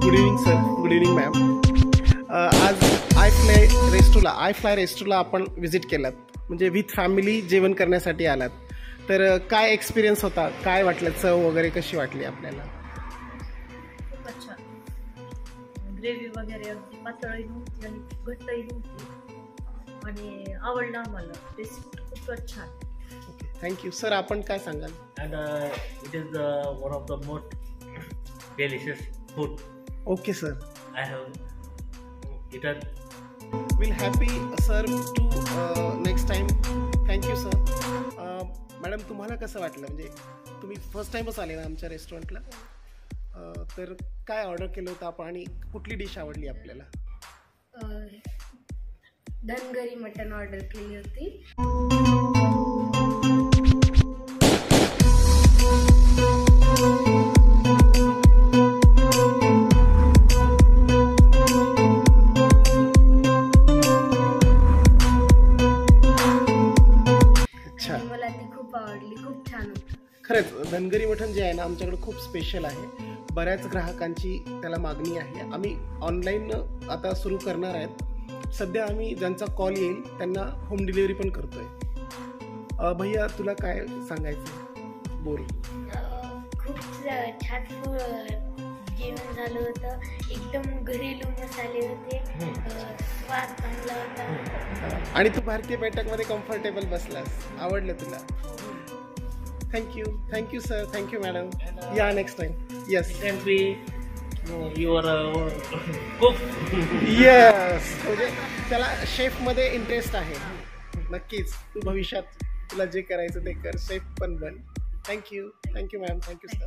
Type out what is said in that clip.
Good evening sir. Good evening ma'am. आज I fly रेस्टोला आपण visit केलात, म्हणजे विथ फॅमिली जेवण करण्यासाठी आलात. तर काय एक्सपिरियन्स होता, काय वाटलं, चव वगैरे कशी वाटली आपल्याला? खूपच छान. ग्रेव्ही वगैरे अगदी पातळही नव्हती आणि घट्टही नव्हती आणि आवडलं आम्हाला. टेस्ट खूपच छान. Okay, thank you sir. आपण काय सांगाल? And it is one of the most delicious food okay sir. I have eaten. Will happy sir to next time. Thank you sir. Madam, तुम्हाला कसं वाटलं? म्हणजे तुम्ही फर्स्ट टाइमच आले ना आमच्या रेस्टॉरंटला, तर काय ऑर्डर केलं होतं आपण आणि कुठली डिश आवडली आपल्याला? धनगरी मटन ऑर्डर केली होती. मला ती खूप आवडली, खूप छान होती. खरंच धनगरी मटण जे आहे ना आमच्याकडे खूप स्पेशल आहे. बऱ्याच ग्राहकांची त्याला मागणी आहे. आम्ही ऑनलाईन आता सुरू करणार आहेत. सध्या आम्ही ज्यांचा कॉल येईल त्यांना होम डिलिव्हरी पण करतोय. भैया, तुला काय सांगायचं? बोल. खूप छान जेवण झालं होतं. एकदम घरेलू मसाले होते. स्वाद चांगला होता आणि तू भारतीय बैठकमध्ये कम्फर्टेबल बसलास. आवडलं तुला? Thank you sir. Thank you madam. या next time. Yes. Can be your cook. Yes, म्हणजे त्याला शेफमध्ये इंटरेस्ट आहे. नक्कीच तू भविष्यात तुला जे करायचं ते कर, शेफ पण बन. Thank you ma'am. Thank you sir.